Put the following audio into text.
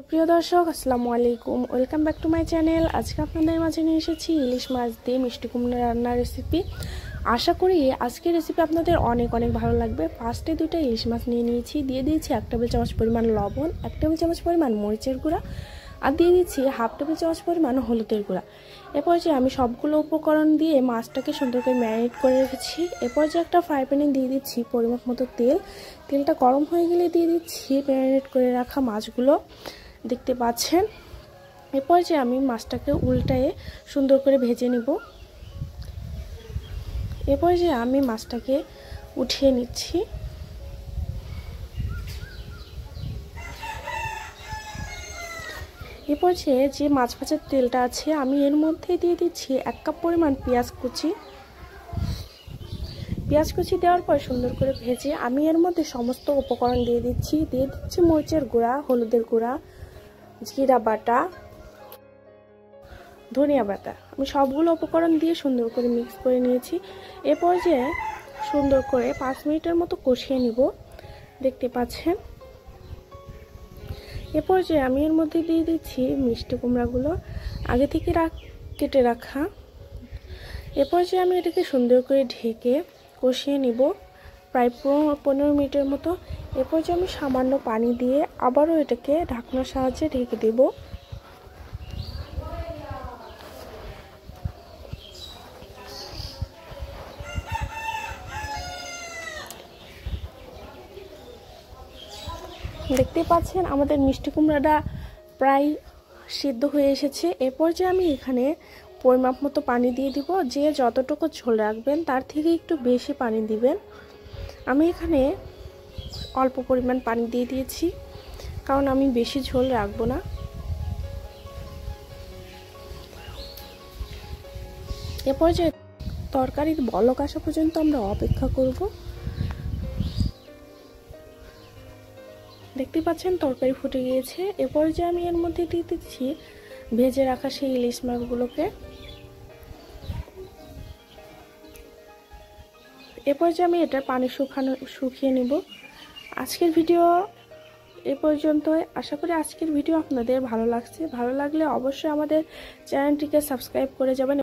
প্রিয় দর্শক আসসালামু আলাইকুম, welcome back to my channel. আজকে আপনাদের মাঝে নিয়ে এসেছি ইলিশ মাছ দিয়ে মিষ্টি কুমড়া রান্নার রেসিপি। আশা করি আজকের রেসিপি আপনাদের অনেক ভালো লাগবে। ফার্স্টে দুইটা ইলিশ মাছ নিয়ে নিয়েছি, দিয়ে দিয়েছি 1 টেবিল চামচ পরিমাণ লবণ, 1 টেবিল চামচ পরিমাণ মরিচের গুঁড়া, আর দিয়ে দিচ্ছি 1/2 টেবিল চামচ পরিমাণ হলুদের গুঁড়া। এরপর যে আমি সবগুলো উপকরণ দিয়ে মাছটাকে সুন্দর করে ম্যারিনেট করে রেখেছি। এরপর যে একটা ফ্রাই প্যানে দিয়ে দিচ্ছি পরিমাণ মতো তেল। তেলটা গরম হয়ে গেলে দিয়ে দিচ্ছি ম্যারিনেট করে রাখা মাছগুলো, দেখতে পাচ্ছেন। এরপর যে আমি মাছটাকে উল্টায়ে সুন্দর করে ভেজে নিব। এরপর যে আমি মাছটাকে উঠিয়ে নিচ্ছি। এরপর যে মাছ ভাজার তেলটা আছে আমি এর মধ্যে দিয়ে দিচ্ছি 1 কাপ পরিমাণ পেঁয়াজ কুচি। পেঁয়াজ কুচি দেওয়ার পর সুন্দর করে ভেজে আমি এর মধ্যে সমস্ত উপকরণ দিয়ে দিচ্ছি মরিচের গুঁড়া, হলুদের গুঁড়া, জিরা বাটা, ধনিয়া বাটা। আমি সবগুলো উপকরণ দিয়ে সুন্দর করে মিক্স করে নিয়েছি। এরপর যে সুন্দর করে 5 মিনিটের মতো কষিয়ে নিব, দেখতে পাচ্ছেন। এরপর যে আমি এর মধ্যে দিয়ে দিচ্ছি মিষ্টি কুমড়াগুলো আগে থেকে কেটে রাখা। এরপর যে আমি এটাকে সুন্দর করে ঢেকে কষিয়ে নিব প্রায় 15 মিনিটের মতো। এরপর যে আমি সামান্য পানি দিয়ে আবারও এটাকে ঢাকনার সাহায্যে ঢেকে দেব। দেখতে পাচ্ছেন আমাদের মিষ্টি কুমড়াটা প্রায় সিদ্ধ হয়ে এসেছে। এরপর যে আমি এখানে পরিমাপ মতো পানি দিয়ে দিব। যে যতটুকু ঝোল রাখবেন তার থেকে একটু বেশি পানি দিবেন। আমি এখানে অল্প পরিমাণ পানি দিয়ে দিয়েছি, কারণ আমি বেশি ঝোল রাখবো না। এরপর যে তরকারির বলক আসা পর্যন্ত আমরা অপেক্ষা করব। দেখতে পাচ্ছেন তরকারি ফুটে গিয়েছে। এরপর যে আমি এর মধ্যে দিয়ে দিচ্ছি ভেজে রাখা সেই ইলিশ মাছগুলোকে। এরপর যে আমি এটার পানি শুকিয়ে নেব। আজকের ভিডিও এ পর্যন্তই। আশা করি আজকের ভিডিও আপনাদের ভালো লাগছে। ভালো লাগলে অবশ্যই আমাদের চ্যানেলটিকে সাবস্ক্রাইব করে যাবেন।